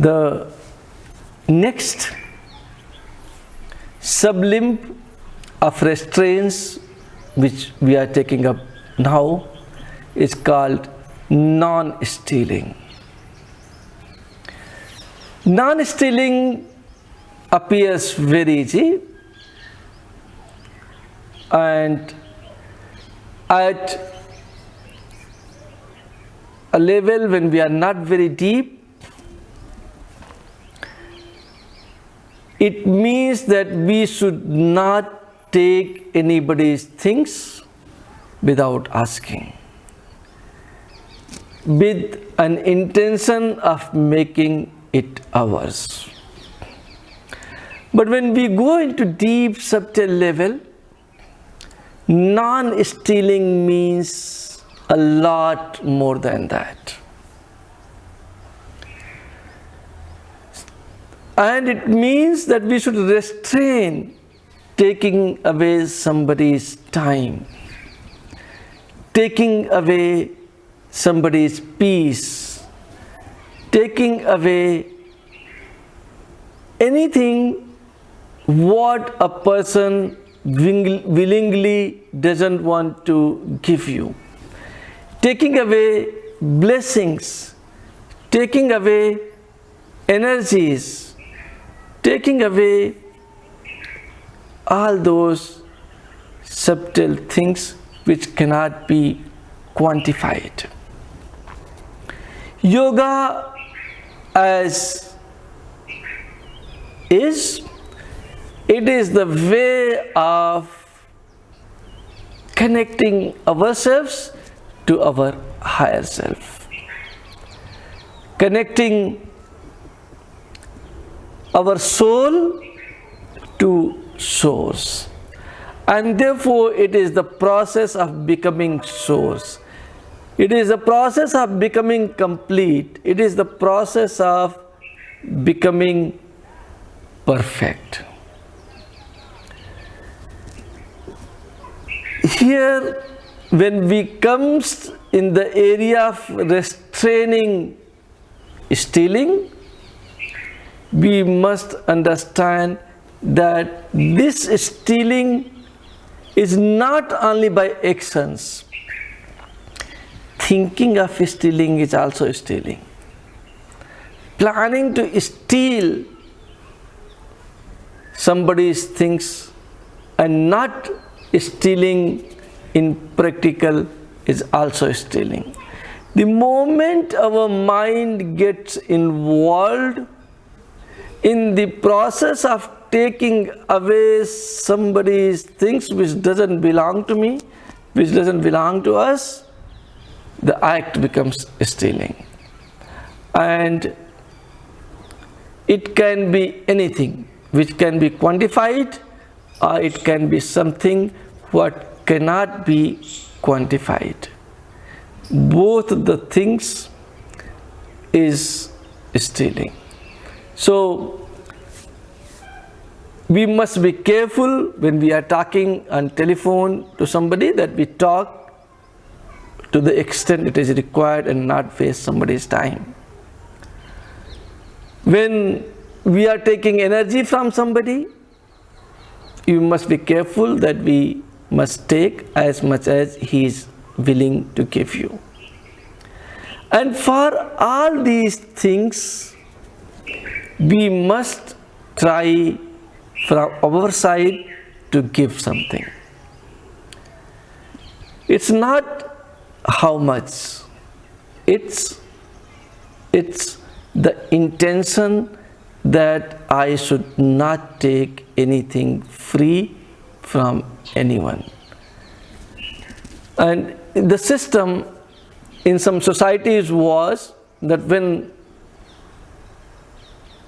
The next sublimb of restraints which we are taking up now is called non-stealing. Non-stealing appears very easy, and at a level when we are not very deep, it means that we should not take anybody's things without asking, with an intention of making it ours. But when we go into deep, subtle level, non-stealing means a lot more than that. And it means that we should restrain taking away somebody's time, taking away somebody's peace, taking away anything what a person willingly doesn't want to give you, taking away blessings, taking away energies, taking away all those subtle things which cannot be quantified. Yoga as is, it is the way of connecting ourselves to our higher self, connecting our soul to source, and therefore it is the process of becoming source. It is the process of becoming complete. It is the process of becoming perfect. Here, when we come in the area of restraining stealing, we must understand that this stealing is not only by actions. Thinking of stealing is also stealing. Planning to steal somebody's things and not stealing in practical is also stealing. The moment our mind gets involved in the process of taking away somebody's things which doesn't belong to me, which doesn't belong to us, the act becomes stealing. And it can be anything which can be quantified, or it can be something what cannot be quantified. Both the things is stealing. So we must be careful when we are talking on telephone to somebody, that we talk to the extent it is required and not waste somebody's time. When we are taking energy from somebody, you must be careful that we must take as much as he is willing to give you. And for all these things, we must try from our side to give something. It's not how much, it's the intention that I should not take anything free from anyone. And the system in some societies was that when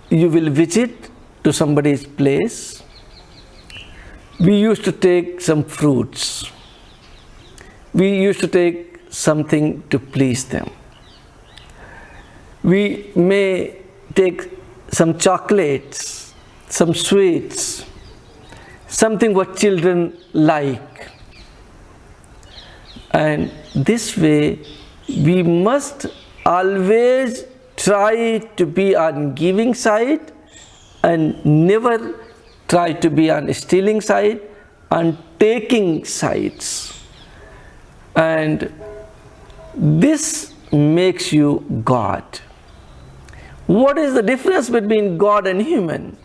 you will visit to somebody's place, we used to take some fruits. We used to take something to please them. We may take some chocolates, some sweets, something what children like. And this way, we must always try to be on giving side and never try to be on stealing side, on taking sides. And this makes you God. What is the difference between God and human?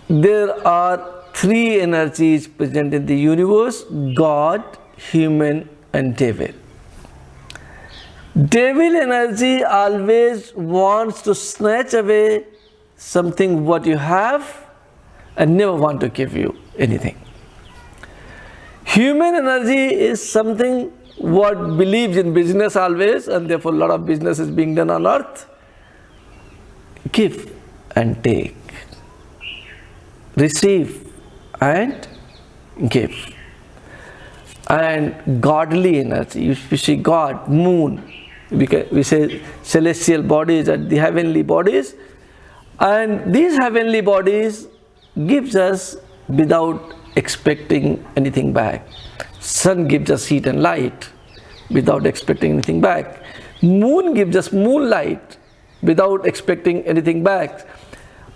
There are three energies present in the universe: God, human, and devil. Devil energy always wants to snatch away something what you have and never want to give you anything. Human energy is something what believes in business always, and therefore a lot of business is being done on earth. Give and take. Receive and give. And godly energy, you see God, moon, we say celestial bodies and the heavenly bodies, and these heavenly bodies gives us without expecting anything back. Sun gives us heat and light without expecting anything back. Moon gives us moonlight without expecting anything back.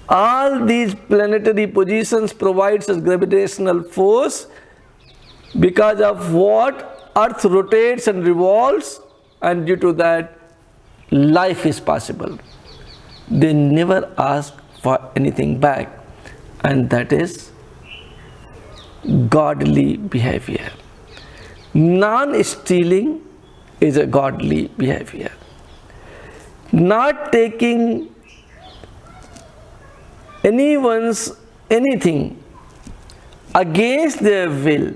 All these planetary positions provides us gravitational force, because of what earth rotates and revolves, and due to that life is possible. They never ask for anything back, and that is godly behavior. Non-stealing is a godly behavior. Not taking anyone's anything against their will,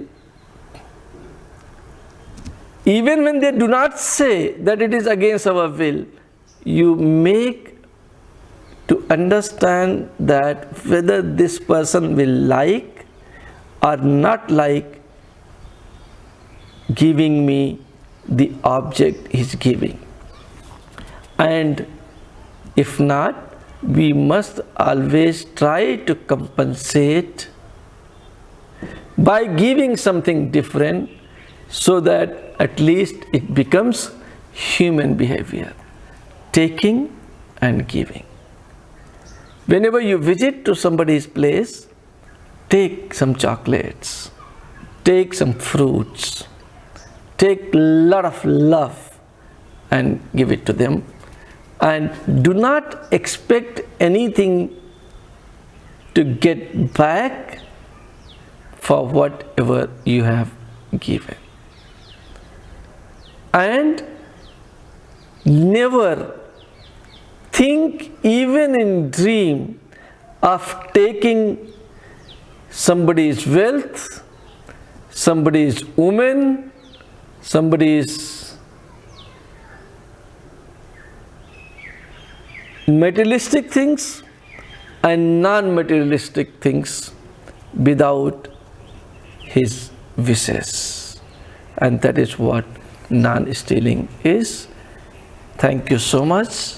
even when they do not say that it is against our will, you make to understand that whether this person will like or not like giving me the object he's giving. And if not, we must always try to compensate by giving something different, so that at least it becomes human behavior, taking and giving. Whenever you visit to somebody's place, take some chocolates, take some fruits, take a lot of love and give it to them, and do not expect anything to get back for whatever you have given. And never think, even in dream, of taking somebody's wealth, somebody's woman, somebody's materialistic things and non-materialistic things without his wishes. And that is what non-stealing is. Thank you so much.